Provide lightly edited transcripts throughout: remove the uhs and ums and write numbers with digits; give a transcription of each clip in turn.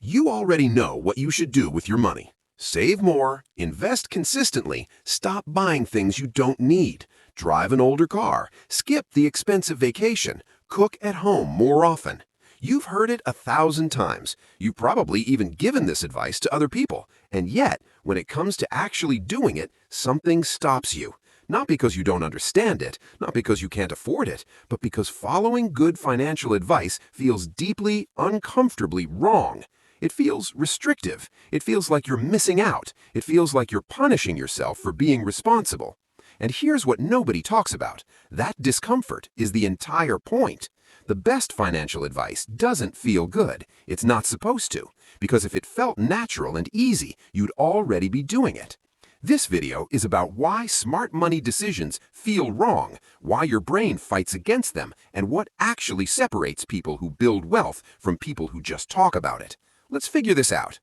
You already know what you should do with your money. Save more, invest consistently, stop buying things you don't need, drive an older car, skip the expensive vacation, cook at home more often. You've heard it 1,000 times. You've probably even given this advice to other people. And yet, when it comes to actually doing it, something stops you. Not because you don't understand it, not because you can't afford it, but because following good financial advice feels deeply, uncomfortably wrong. It feels restrictive. It feels like you're missing out. It feels like you're punishing yourself for being responsible. And here's what nobody talks about. That discomfort is the entire point. The best financial advice doesn't feel good. It's not supposed to, because if it felt natural and easy, you'd already be doing it. This video is about why smart money decisions feel wrong, why your brain fights against them, and what actually separates people who build wealth from people who just talk about it. Let's figure this out.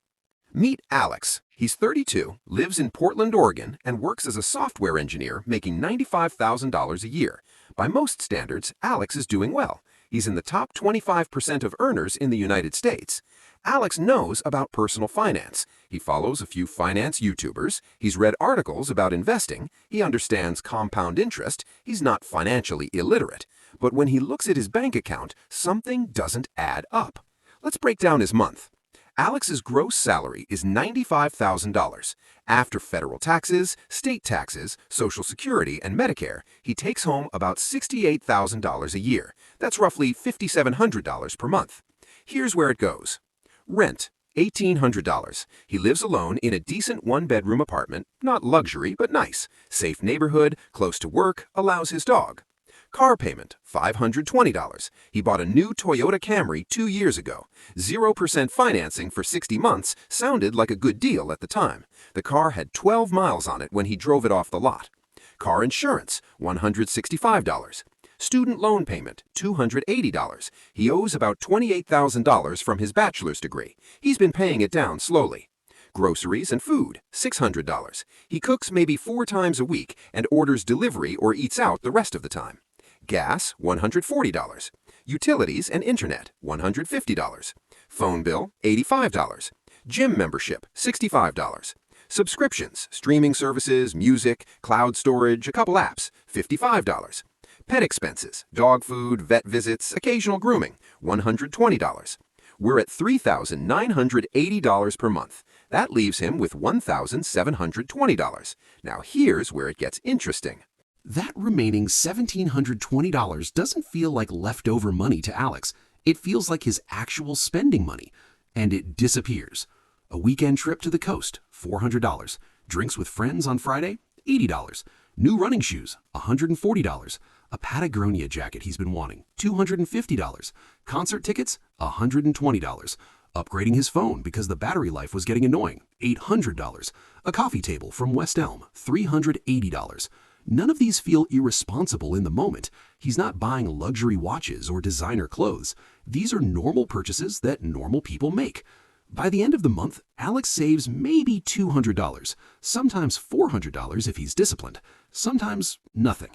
Meet Alex. He's 32, lives in Portland, Oregon, and works as a software engineer making $95,000 a year. By most standards, Alex is doing well. He's in the top 25% of earners in the United States. Alex knows about personal finance. He follows a few finance YouTubers. He's read articles about investing. He understands compound interest. He's not financially illiterate. But when he looks at his bank account, something doesn't add up. Let's break down his month. Alex's gross salary is $95,000. After federal taxes, state taxes, Social Security, and Medicare, he takes home about $68,000 a year. That's roughly $5,700 per month. Here's where it goes. Rent, $1,800. He lives alone in a decent one-bedroom apartment, not luxury, but nice. Safe neighborhood, close to work, allows his dog. Car payment, $520. He bought a new Toyota Camry 2 years ago. 0% financing for 60 months sounded like a good deal at the time. The car had 12 miles on it when he drove it off the lot. Car insurance, $165. Student loan payment, $280. He owes about $28,000 from his bachelor's degree. He's been paying it down slowly. Groceries and food, $600. He cooks maybe 4 times a week and orders delivery or eats out the rest of the time. Gas, $140. Utilities and internet, $150. Phone bill, $85. Gym membership, $65. Subscriptions, streaming services, music, cloud storage, a couple apps, $55. Pet expenses, dog food, vet visits, occasional grooming, $120. We're at $3,980 per month. That leaves him with $1,720. Now here's where it gets interesting. That remaining $1,720 doesn't feel like leftover money to Alex. It feels like his actual spending money. And it disappears. A weekend trip to the coast, $400. Drinks with friends on Friday, $80. New running shoes, $140. A Patagonia jacket he's been wanting, $250. Concert tickets, $120. Upgrading his phone because the battery life was getting annoying, $800. A coffee table from West Elm, $380. None of these feel irresponsible in the moment. He's not buying luxury watches or designer clothes. These are normal purchases that normal people make. By the end of the month, Alex saves maybe $200, sometimes $400 if he's disciplined, sometimes nothing.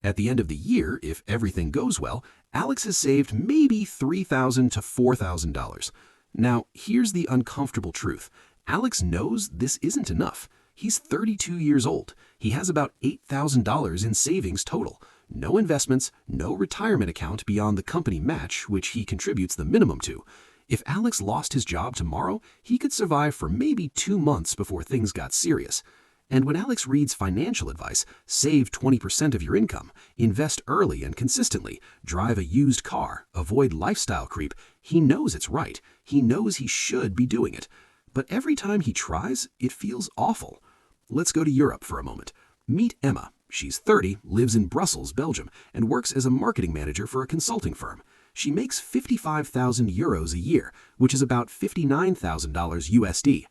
At the end of the year, if everything goes well, Alex has saved maybe $3,000 to $4,000. Now, here's the uncomfortable truth. Alex knows this isn't enough. He's 32 years old. He has about $8,000 in savings total. No investments, no retirement account beyond the company match, which he contributes the minimum to. If Alex lost his job tomorrow, he could survive for maybe 2 months before things got serious. And when Alex reads financial advice, save 20% of your income, invest early and consistently, drive a used car, avoid lifestyle creep, he knows it's right. He knows he should be doing it. But every time he tries, it feels awful. Let's go to Europe for a moment. Meet Emma. She's 30, lives in Brussels, Belgium, and works as a marketing manager for a consulting firm. She makes 55,000 euros a year, which is about $59,000 USD.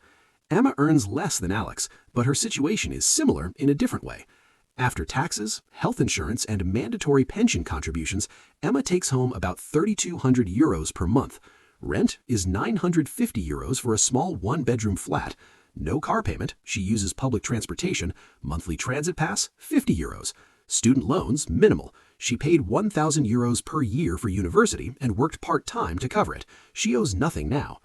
Emma earns less than Alex, but her situation is similar in a different way. After taxes, health insurance, and mandatory pension contributions, Emma takes home about 3,200 euros per month. Rent is 950 euros for a small one-bedroom flat. No car payment, she uses public transportation. Monthly transit pass, 50 euros. Student loans, minimal. She paid 1,000 euros per year for university and worked part-time to cover it. She owes nothing now.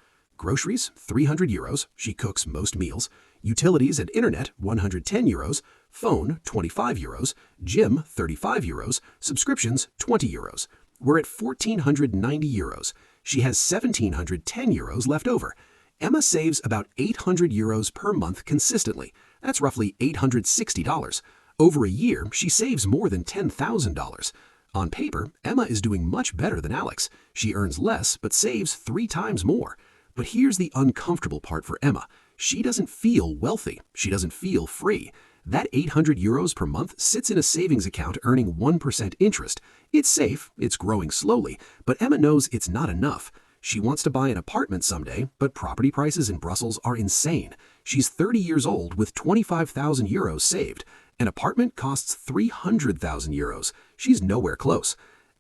Groceries, 300 euros. She cooks most meals. Utilities and internet, 110 euros. Phone, 25 euros. Gym, 35 euros. Subscriptions, 20 euros. We're at 1,490 euros. She has 1,710 euros left over. Emma saves about 800 euros per month consistently. That's roughly $860. Over a year, she saves more than $10,000. On paper, Emma is doing much better than Alex. She earns less but saves 3 times more. But here's the uncomfortable part for Emma. She doesn't feel wealthy. She doesn't feel free. That 800 euros per month sits in a savings account earning 1% interest. It's safe, it's growing slowly, but Emma knows it's not enough. She wants to buy an apartment someday, but property prices in Brussels are insane. She's 30 years old with 25,000 euros saved. An apartment costs 300,000 euros. She's nowhere close.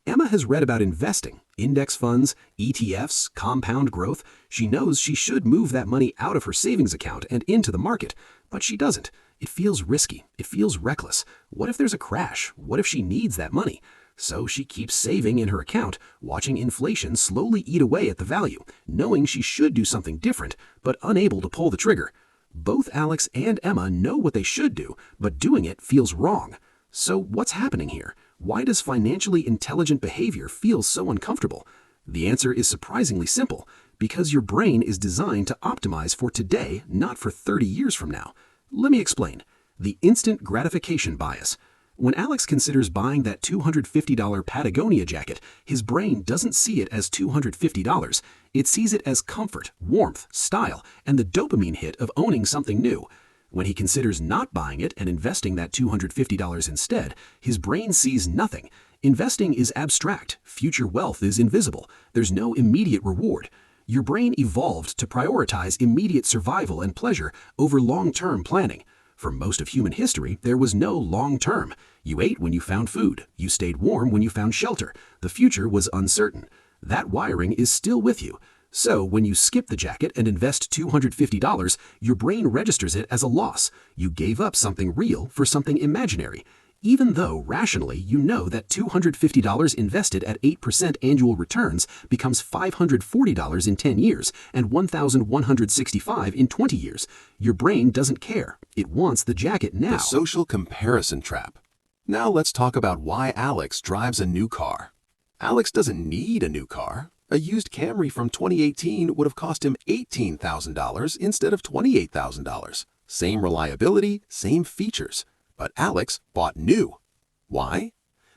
Emma has read about investing, index funds, ETFs, compound growth. She knows she should move that money out of her savings account and into the market, but she doesn't. It feels risky. It feels reckless. What if there's a crash? What if she needs that money? So she keeps saving in her account, watching inflation slowly eat away at the value, knowing she should do something different, but unable to pull the trigger. Both Alex and Emma know what they should do, but doing it feels wrong. So what's happening here? Why does financially intelligent behavior feel so uncomfortable? The answer is surprisingly simple, because your brain is designed to optimize for today, not for 30 years from now. Let me explain. The instant gratification bias. When Alex considers buying that $250 Patagonia jacket, his brain doesn't see it as $250. It sees it as comfort, warmth, style, and the dopamine hit of owning something new. When he considers not buying it and investing that $250 instead, his brain sees nothing. Investing is abstract. Future wealth is invisible. There's no immediate reward. Your brain evolved to prioritize immediate survival and pleasure over long-term planning. For most of human history, there was no long-term. You ate when you found food. You stayed warm when you found shelter. The future was uncertain. That wiring is still with you. So when you skip the jacket and invest $250, your brain registers it as a loss. You gave up something real for something imaginary. Even though rationally you know that $250 invested at 8% annual returns becomes $540 in 10 years and $1,165 in 20 years, your brain doesn't care. It wants the jacket now. The social comparison trap. Now let's talk about why Alex drives a new car. Alex doesn't need a new car. A used Camry from 2018 would have cost him $18,000 instead of $28,000. Same reliability, same features. But Alex bought new. Why?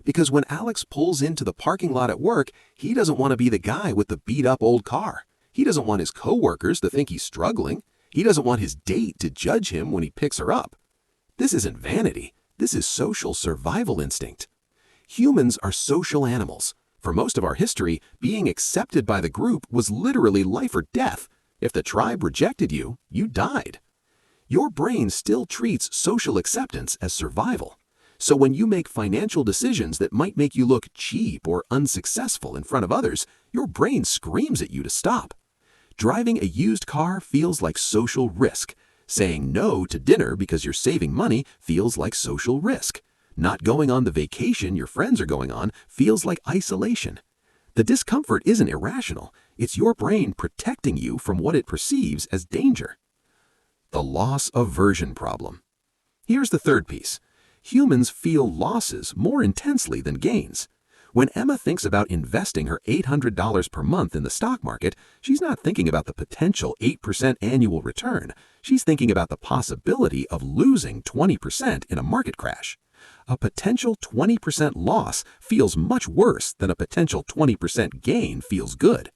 Because when Alex pulls into the parking lot at work, he doesn't want to be the guy with the beat-up old car. He doesn't want his coworkers to think he's struggling. He doesn't want his date to judge him when he picks her up. This isn't vanity. This is social survival instinct. Humans are social animals. For most of our history, being accepted by the group was literally life or death. If the tribe rejected you, you died. Your brain still treats social acceptance as survival. So when you make financial decisions that might make you look cheap or unsuccessful in front of others, your brain screams at you to stop. Driving a used car feels like social risk. Saying no to dinner because you're saving money feels like social risk. Not going on the vacation your friends are going on feels like isolation. The discomfort isn't irrational. It's your brain protecting you from what it perceives as danger. The loss aversion problem. Here's the third piece. Humans feel losses more intensely than gains. When Emma thinks about investing her $800 per month in the stock market, she's not thinking about the potential 8% annual return. She's thinking about the possibility of losing 20% in a market crash. A potential 20% loss feels much worse than a potential 20% gain feels good.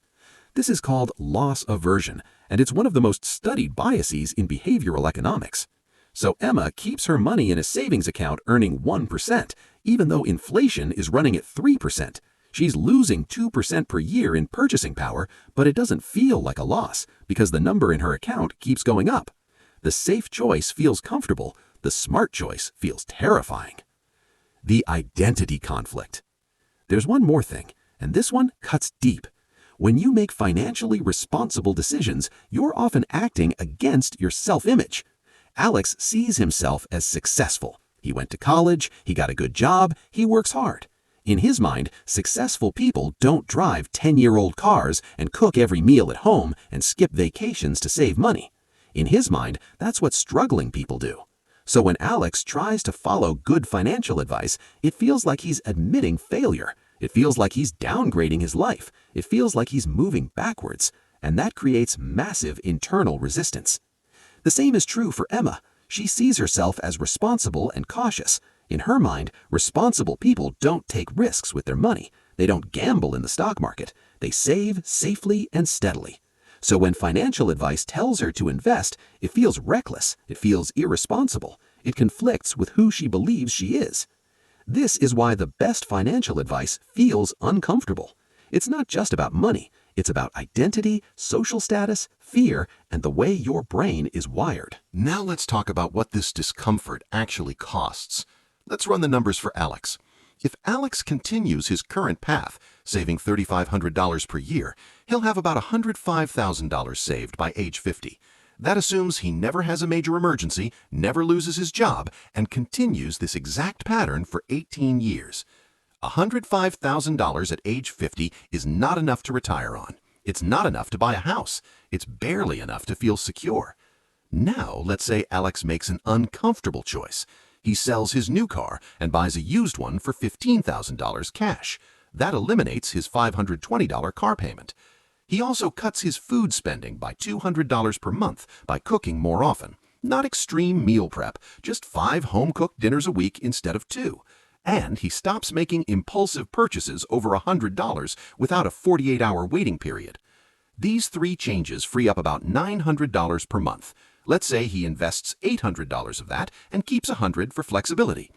This is called loss aversion, and it's one of the most studied biases in behavioral economics. So Emma keeps her money in a savings account earning 1%, even though inflation is running at 3%. She's losing 2% per year in purchasing power, but it doesn't feel like a loss because the number in her account keeps going up. The safe choice feels comfortable. The smart choice feels terrifying. The identity conflict. There's one more thing, and this one cuts deep. When you make financially responsible decisions, you're often acting against your self-image. Alex sees himself as successful. He went to college, he got a good job, he works hard. In his mind, successful people don't drive 10-year-old cars and cook every meal at home and skip vacations to save money. In his mind, that's what struggling people do. So when Alex tries to follow good financial advice, it feels like he's admitting failure. It feels like he's downgrading his life. It feels like he's moving backwards. And that creates massive internal resistance. The same is true for Emma. She sees herself as responsible and cautious. In her mind, responsible people don't take risks with their money. They don't gamble in the stock market. They save safely and steadily. So when financial advice tells her to invest, it feels reckless. It feels irresponsible. It conflicts with who she believes she is. This is why the best financial advice feels uncomfortable. It's not just about money. It's about identity, social status, fear, and the way your brain is wired. Now let's talk about what this discomfort actually costs. Let's run the numbers for Alex. If Alex continues his current path, saving $3,500 per year, he'll have about $105,000 saved by age 50. That assumes he never has a major emergency, never loses his job, and continues this exact pattern for 18 years. $105,000 at age 50 is not enough to retire on. It's not enough to buy a house. It's barely enough to feel secure. Now, let's say Alex makes an uncomfortable choice. He sells his new car and buys a used one for $15,000 cash. That eliminates his $520 car payment. He also cuts his food spending by $200 per month by cooking more often. Not extreme meal prep, just 5 home-cooked dinners a week instead of 2. And he stops making impulsive purchases over $100 without a 48-hour waiting period. These 3 changes free up about $900 per month. Let's say he invests $800 of that and keeps $100 for flexibility.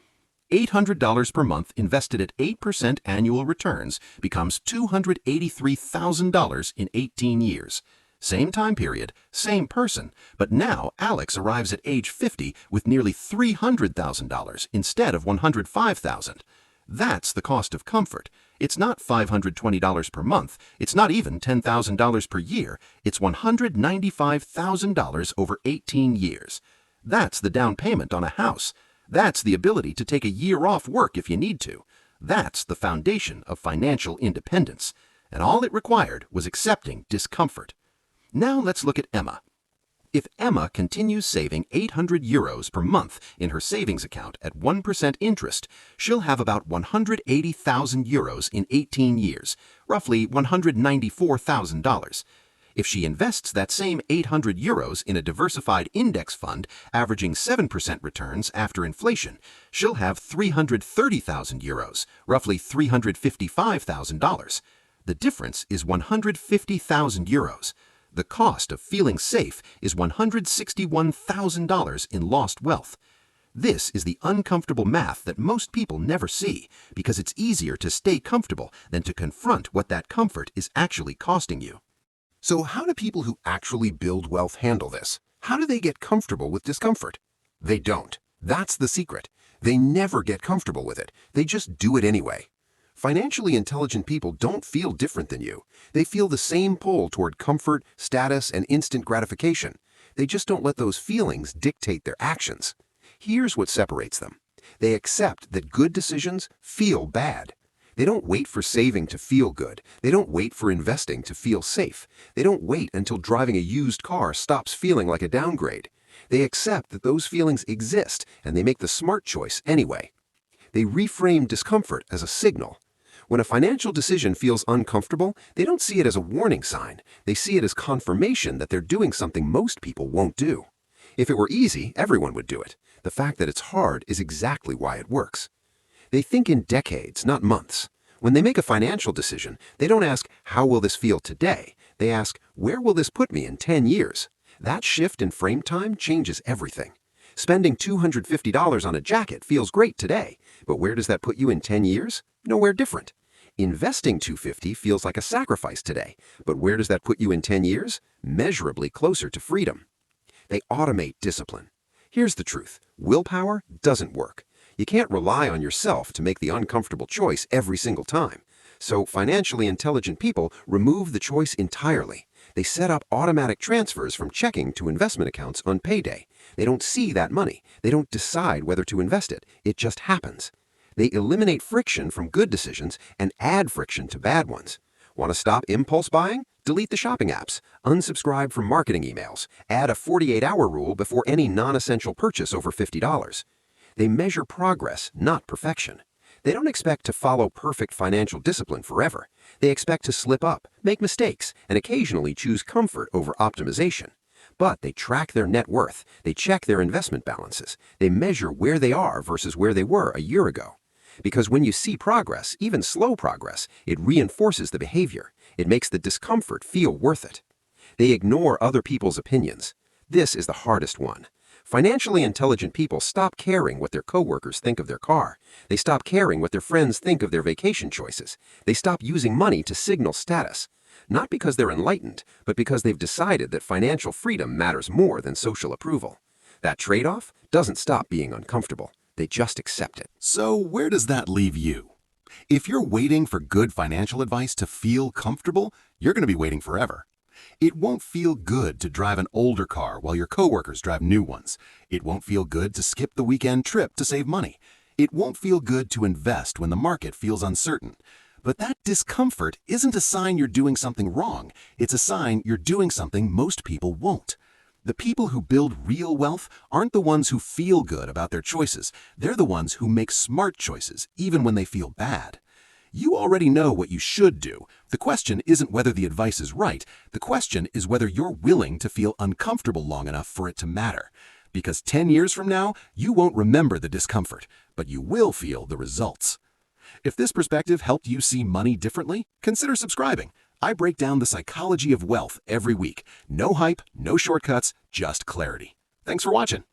$800 per month invested at 8% annual returns becomes $283,000 in 18 years. Same time period, same person, but now Alex arrives at age 50 with nearly $300,000 instead of $105,000. That's the cost of comfort. It's not $520 per month. It's not even $10,000 per year. It's $195,000 over 18 years. That's the down payment on a house. That's the ability to take a year off work if you need to. That's the foundation of financial independence. And all it required was accepting discomfort. Now let's look at Emma. If Emma continues saving €800 per month in her savings account at 1% interest, she'll have about €180,000 in 18 years, roughly $194,000. If she invests that same €800 in a diversified index fund averaging 7% returns after inflation, she'll have €330,000, roughly $355,000. The difference is €150,000. The cost of feeling safe is $161,000 in lost wealth. This is the uncomfortable math that most people never see because it's easier to stay comfortable than to confront what that comfort is actually costing you. So how do people who actually build wealth handle this? How do they get comfortable with discomfort? They don't. That's the secret. They never get comfortable with it. They just do it anyway. Financially intelligent people don't feel different than you. They feel the same pull toward comfort, status, and instant gratification. They just don't let those feelings dictate their actions. Here's what separates them. They accept that good decisions feel bad. They don't wait for saving to feel good. They don't wait for investing to feel safe. They don't wait until driving a used car stops feeling like a downgrade. They accept that those feelings exist and they make the smart choice anyway. They reframe discomfort as a signal. When a financial decision feels uncomfortable, they don't see it as a warning sign. They see it as confirmation that they're doing something most people won't do. If it were easy, everyone would do it. The fact that it's hard is exactly why it works. They think in decades, not months. When they make a financial decision, they don't ask, how will this feel today? They ask, where will this put me in 10 years? That shift in frame time changes everything. Spending $250 on a jacket feels great today, but where does that put you in 10 years? Nowhere different. Investing $250 feels like a sacrifice today, but where does that put you in 10 years? Measurably closer to freedom. They automate discipline. Here's the truth. Willpower doesn't work. You can't rely on yourself to make the uncomfortable choice every single time. So financially intelligent people remove the choice entirely. They set up automatic transfers from checking to investment accounts on payday. They don't see that money. They don't decide whether to invest it. It just happens. They eliminate friction from good decisions and add friction to bad ones. Want to stop impulse buying? Delete the shopping apps, unsubscribe from marketing emails, add a 48-hour rule before any non-essential purchase over $50. They measure progress, not perfection. They don't expect to follow perfect financial discipline forever. They expect to slip up, make mistakes, and occasionally choose comfort over optimization. But they track their net worth, they check their investment balances, they measure where they are versus where they were a year ago. Because when you see progress, even slow progress, it reinforces the behavior. It makes the discomfort feel worth it. They ignore other people's opinions. This is the hardest one. Financially intelligent people stop caring what their coworkers think of their car. They stop caring what their friends think of their vacation choices. They stop using money to signal status. Not because they're enlightened, but because they've decided that financial freedom matters more than social approval. That trade-off doesn't stop being uncomfortable. They just accept it. So where does that leave you? If you're waiting for good financial advice to feel comfortable, you're going to be waiting forever. It won't feel good to drive an older car while your coworkers drive new ones. It won't feel good to skip the weekend trip to save money. It won't feel good to invest when the market feels uncertain. But that discomfort isn't a sign you're doing something wrong. It's a sign you're doing something most people won't. The people who build real wealth aren't the ones who feel good about their choices. They're the ones who make smart choices, even when they feel bad. You already know what you should do. The question isn't whether the advice is right. The question is whether you're willing to feel uncomfortable long enough for it to matter. Because 10 years from now, you won't remember the discomfort, but you will feel the results. If this perspective helped you see money differently, consider subscribing. I break down the psychology of wealth every week. No hype, no shortcuts, just clarity. Thanks for watching.